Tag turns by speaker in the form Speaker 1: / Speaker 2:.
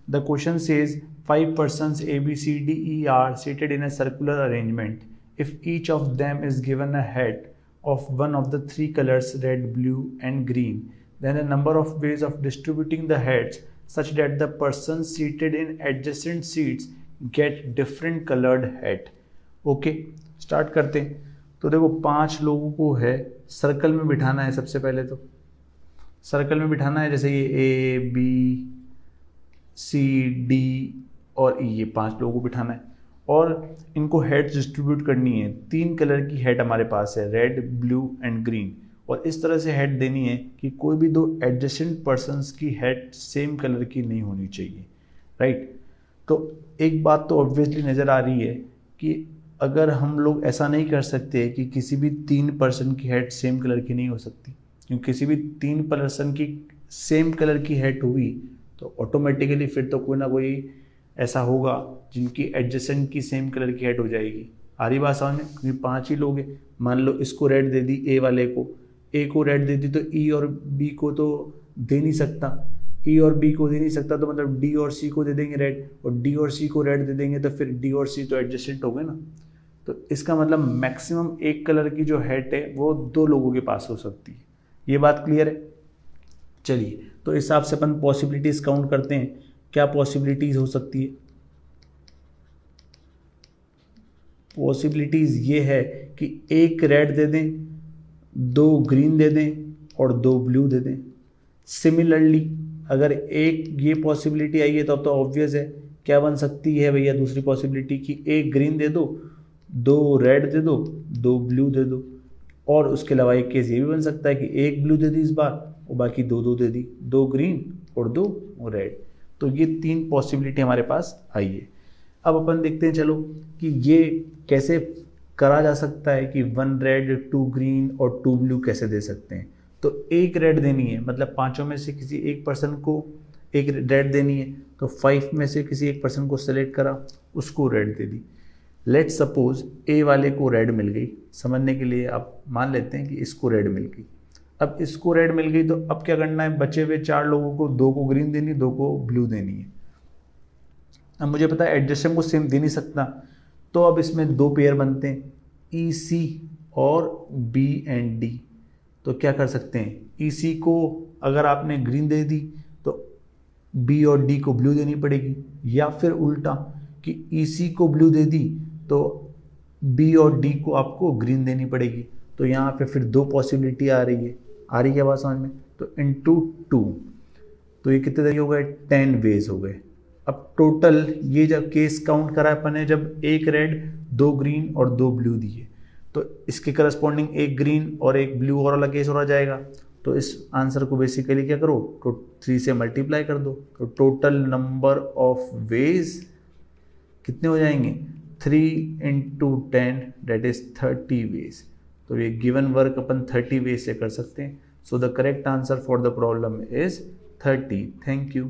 Speaker 1: The question says 5 persons A, B, C, D, E are seated in a circular arrangement. If each of them is given a hat of one of the three colors red, blue and green, then the number of ways of distributing the hats such that the persons seated in adjacent seats get different colored hat. Okay start करते हैं। तो देखो 5 लोगों को है circle में बिठाना है। सबसे पहले तो सर्कल में बिठाना है, जैसे ये ए बी सी डी और ई, ये 5 लोगों को बिठाना है और इनको हेड्स डिस्ट्रीब्यूट करनी है। 3 कलर की हेड हमारे पास है, रेड, ब्लू एंड ग्रीन, और इस तरह से हेड देनी है कि कोई भी 2 एडजेसेंट पर्सन्स की हेड सेम कलर की नहीं होनी चाहिए, राइट। तो एक बात तो ऑब्वियसली नज़र आ रही है कि अगर हम लोग ऐसा नहीं कर सकते कि किसी भी 3 पर्सन की हेड सेम कलर की नहीं हो सकती, क्योंकि किसी भी 3 पर्सन की सेम कलर की हेड हुई तो ऑटोमेटिकली फिर तो कोई ना कोई ऐसा होगा जिनकी एडजेसेंट की सेम कलर की हेड हो जाएगी। आ रही बात समझ में? क्योंकि 5 ही लोग हैं। मान लो इसको रेड दे दी ए वाले को, ए को रेड दे दी तो ई और बी को तो दे नहीं सकता, ई और बी को दे नहीं सकता, तो मतलब डी और सी को दे देंगे रेड, और डी और सी को रेड दे देंगे तो फिर डी और सी तो एडजेसेंट हो गए ना। तो इसका मतलब मैक्सिमम एक कलर की जो हेड है वो 2 लोगों के पास हो सकती है। ये बात क्लियर है? चलिए, तो इस हिसाब से अपन पॉसिबिलिटीज काउंट करते हैं। क्या पॉसिबिलिटीज हो सकती है? पॉसिबिलिटीज ये है कि एक रेड दे दें, 2 ग्रीन दे दें और 2 ब्लू दे दें। सिमिलरली अगर एक ये पॉसिबिलिटी आई है तो अब तो ऑब्वियस है क्या बन सकती है भैया दूसरी पॉसिबिलिटी कि एक ग्रीन दे दो, 2 रेड दे दो, 2 ब्लू दे दो। और उसके अलावा एक केस ये भी बन सकता है कि एक ब्लू दे दी इस बार और बाकी 2 दे दी, 2 ग्रीन और 2 रेड। तो ये 3 पॉसिबिलिटी हमारे पास आई है। अब अपन देखते हैं चलो कि ये कैसे करा जा सकता है कि 1 रेड 2 ग्रीन और 2 ब्लू कैसे दे सकते हैं। तो एक रेड देनी है, मतलब 5 में से किसी एक पर्सन को एक रेड देनी है, तो 5 में से किसी एक पर्सन को सेलेक्ट करा, उसको रेड दे दी। लेट सपोज ए वाले को रेड मिल गई, समझने के लिए आप मान लेते हैं कि इसको रेड मिल गई। अब इसको रेड मिल गई तो अब क्या करना है, बचे हुए 4 लोगों को 2 को ग्रीन देनी, 2 को ब्लू देनी है। अब मुझे पता है एडजेसेंट को सेम दे नहीं सकता, तो अब इसमें 2 पेयर बनते हैं, ई सी और बी एंड डी। तो क्या कर सकते हैं, ई सी को अगर आपने ग्रीन दे दी तो बी और डी को ब्लू देनी पड़ेगी, या फिर उल्टा कि ई सी को ब्लू दे दी तो बी और डी को आपको ग्रीन देनी पड़ेगी। तो यहाँ पे फिर 2 पॉसिबिलिटी आ रही है। आ रही है बात समझ में? तो इंटू 2, तो ये कितने तरीके हो गए, 10 वेज हो गए। अब टोटल ये जब केस काउंट करा अपन ने, जब एक रेड 2 ग्रीन और 2 ब्लू दिए, तो इसके करस्पॉन्डिंग एक ग्रीन और एक ब्लू और वाला केस हो जाएगा। तो इस आंसर को बेसिकली क्या करो, तो 3 से मल्टीप्लाई कर दो, तो टोटल नंबर ऑफ वेज कितने हो जाएंगे, 3 into 10 that is 30 ways। तो ये गिवन वर्क अपन 30 वेज से कर सकते हैं। So the correct answer for the problem is 30। Thank you.